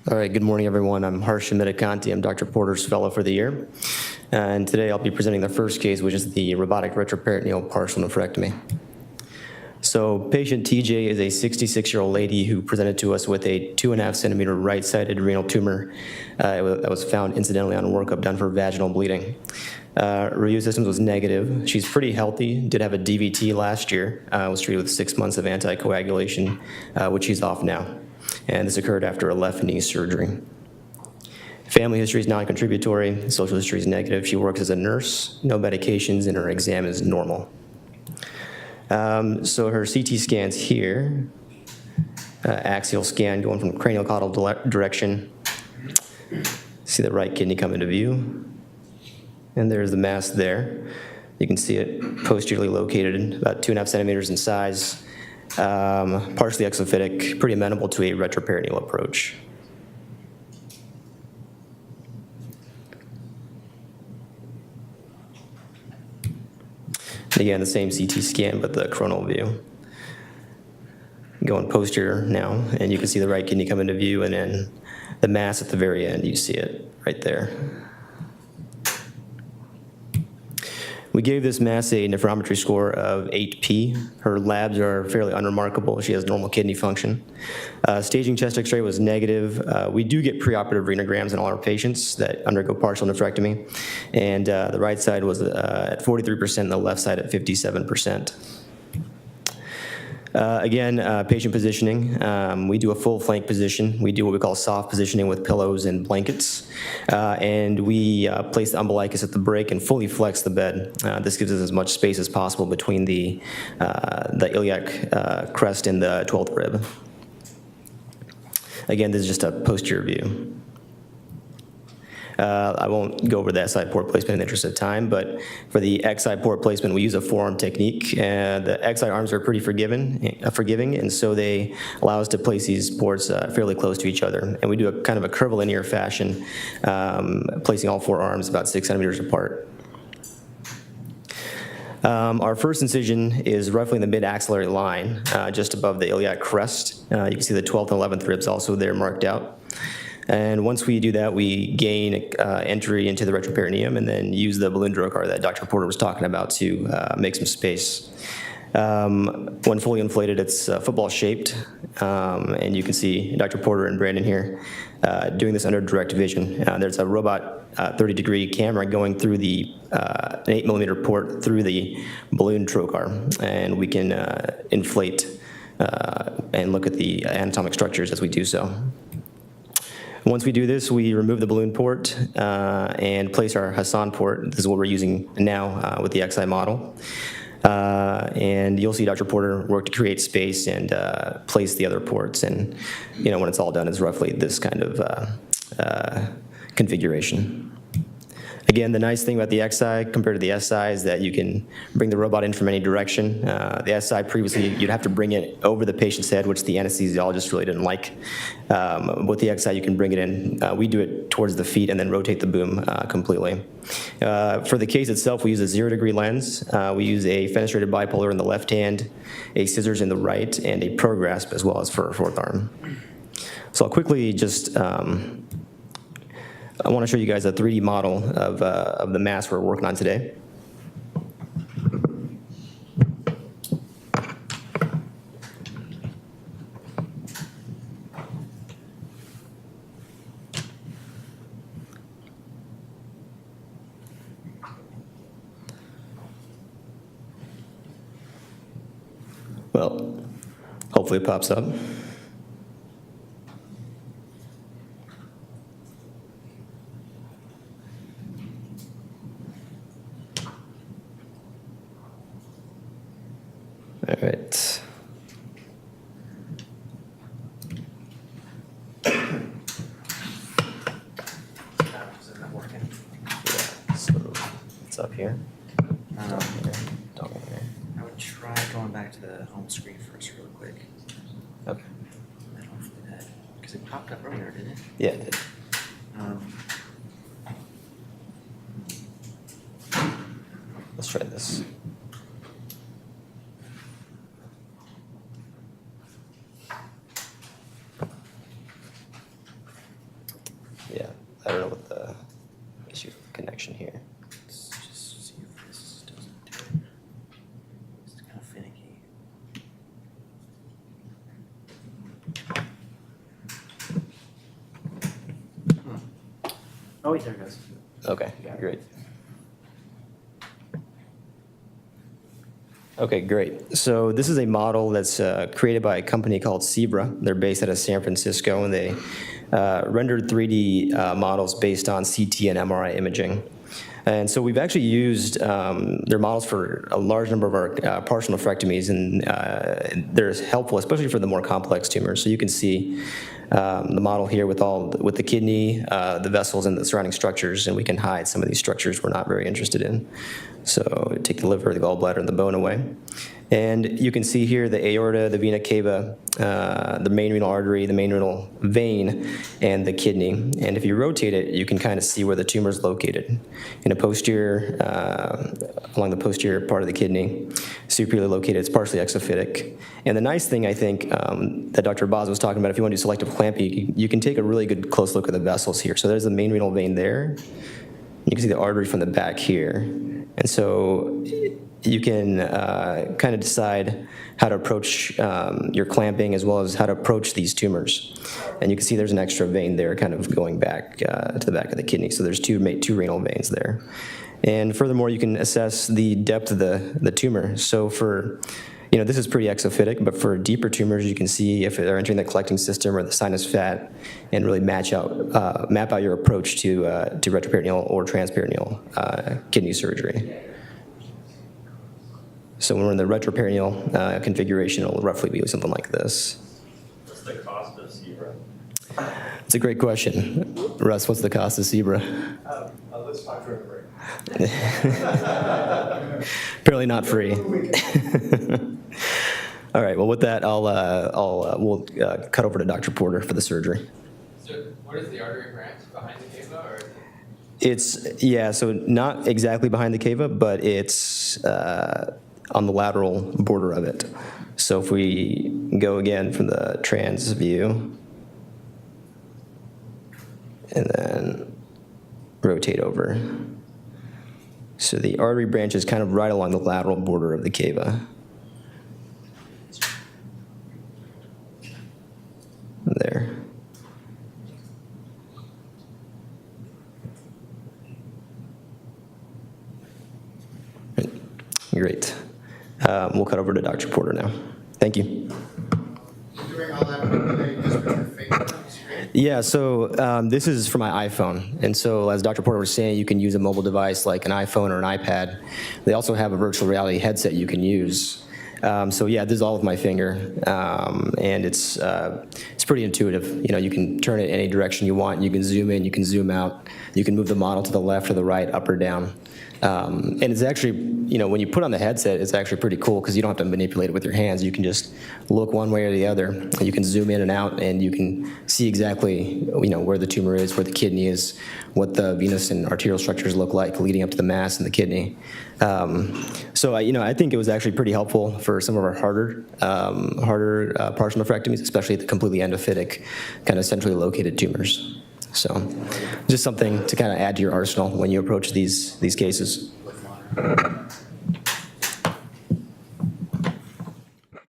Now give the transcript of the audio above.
All right, good morning, everyone. I'm Harsha Mittakanti. I'm Dr. Porter's fellow for the year. And today I'll be presenting the first case, which is the robotic retroperitoneal partial nephrectomy. So patient TJ is a 66-year-old lady who presented to us with a 2.5 centimeter right-sided renal tumor that was found incidentally on a workup done for vaginal bleeding. Review systems was negative. She's pretty healthy, did have a DVT last year, was treated with 6 months of anticoagulation, which she's off now. And this occurred after a left knee surgery. Family history is non-contributory, social history is negative. She works as a nurse, no medications, and her exam is normal. So her CT scans here, axial scan going from cranial caudal direction. See the right kidney come into view. And there's the mass there. You can see it posteriorly located, about 2.5 centimeters in size. Partially exophytic, pretty amenable to a retroperitoneal approach. And again, the same CT scan, but the coronal view. Going posterior now, and you can see the right kidney come into view, and then the mass at the very end, you see it right there. We gave this mass a nephrometry score of 8P. Her labs are fairly unremarkable. She has normal kidney function. Staging chest x-ray was negative. We do get preoperative renograms in all our patients that undergo partial nephrectomy. And the right side was at 43% and the left side at 57%. Again, patient positioning. We do a full flank position. We do what we call soft positioning with pillows and blankets. And we place the umbilicus at the break and fully flex the bed. This gives us as much space as possible between the iliac crest and the 12th rib. Again, this is just a posterior view. I won't go over the SI port placement in the interest of time, but for the XI port placement, we use a forearm technique. The XI arms are pretty forgiving, and so they allow us to place these ports fairly close to each other. And we do a kind of a curvilinear fashion, placing all 4 arms about 6 centimeters apart. Our first incision is roughly in the mid-axillary line, just above the iliac crest. You can see the 12th and 11th ribs also there marked out. And once we do that, we gain entry into the retroperitoneum and then use the balloon trocar that Dr. Porter was talking about to make some space. When fully inflated, it's football-shaped, and you can see Dr. Porter and Brandon here doing this under direct vision. There's a robot 30-degree camera going through the an 8-millimeter port through the balloon trocar, and we can inflate and look at the anatomic structures as we do so. Once we do this, we remove the balloon port and place our Hassan port. This is what we're using now with the XI model. And you'll see Dr. Porter work to create space and place the other ports. And when it's all done, it's roughly this kind of configuration. Again, the nice thing about the XI compared to the SI is that you can bring the robot in from any direction. The SI previously, you'd have to bring it over the patient's head, which the anesthesiologist really didn't like. With the XI, you can bring it in. We do it towards the feet and then rotate the boom completely. For the case itself, we use a 0-degree lens. We use a fenestrated bipolar in the left hand, a scissors in the right, and a ProGrasp as well as for a 4th arm. So I'll quickly just I want to show you guys a 3D model of the mass we're working on today. Well, hopefully it pops up. All right. Isn't working? Yeah, so it's up here. Down here. I would try going back to the home screen first real quick. Okay. And hopefully that, because it popped up earlier, didn't it? Yeah, it did. Let's try this. I don't know what the issue with the connection here. Let's just see if this doesn't do it. It's kind of finicky. Oh wait, there it goes. Okay, great. Okay, great. So this is a model that's created by a company called Zebra. They're based out of San Francisco, and they rendered 3D models based on CT and MRI imaging. And so we've actually used their models for a large number of our partial nephrectomies, and they're helpful, especially for the more complex tumors. So you can see the model here with the kidney, the vessels, and the surrounding structures, and we can hide some of these structures we're not very interested in. So take the liver, the gallbladder, and the bone away. And you can see here the aorta, the vena cava, the main renal artery, the main renal vein, and the kidney. And if you rotate it, you can kind of see where the tumor is located. In a posterior, along the posterior part of the kidney, superiorly located, it's partially exophytic. And the nice thing, I think, that Dr. Boz was talking about, if you want to do selective clamping, you can take a really good close look at the vessels here. So there's the main renal vein there. You can see the artery from the back here. And so you can kind of decide how to approach your clamping as well as how to approach these tumors. And you can see there's an extra vein there kind of going back to the back of the kidney. So there's two renal veins there. And furthermore, you can assess the depth of the tumor. So for, this is pretty exophytic, but for deeper tumors, you can see if they're entering the collecting system or the sinus fat and really map out your approach to retroperitoneal or transperitoneal kidney surgery. So when we're in the retroperitoneal configuration, it'll roughly be something like this. What's the cost of Zebra? It's a great question. Russ, what's the cost of Zebra? Let's talk during the break. Apparently not free. All right. Well, with that, we'll cut over to Dr. Porter for the surgery. So, what is the artery branch behind the cava, or? So not exactly behind the cava, but it's on the lateral border of it. So if we go again from the trans view, and then rotate over. So the artery branch is kind of right along the lateral border of the cava. There. Great. We'll cut over to Dr. Porter now. Thank you. Doing all that, just put your face on the screen. Yeah, so this is for my iPhone. And so as Dr. Porter was saying, you can use a mobile device like an iPhone or an iPad. They also have a virtual reality headset you can use. So yeah, this is all with my finger, and it's pretty intuitive. You can turn it any direction you want. You can zoom in, you can zoom out. You can move the model to the left or the right, up or down. And it's actually, when you put on the headset, it's actually pretty cool because you don't have to manipulate it with your hands. You can just look one way or the other. You can zoom in and out, and you can see exactly, where the tumor is, where the kidney is, what the venous and arterial structures look like leading up to the mass in the kidney. So I think it was actually pretty helpful for some of our harder partial nephrectomies, especially the completely endophytic, kind of centrally located tumors. So just something to kind of add to your arsenal when you approach these cases.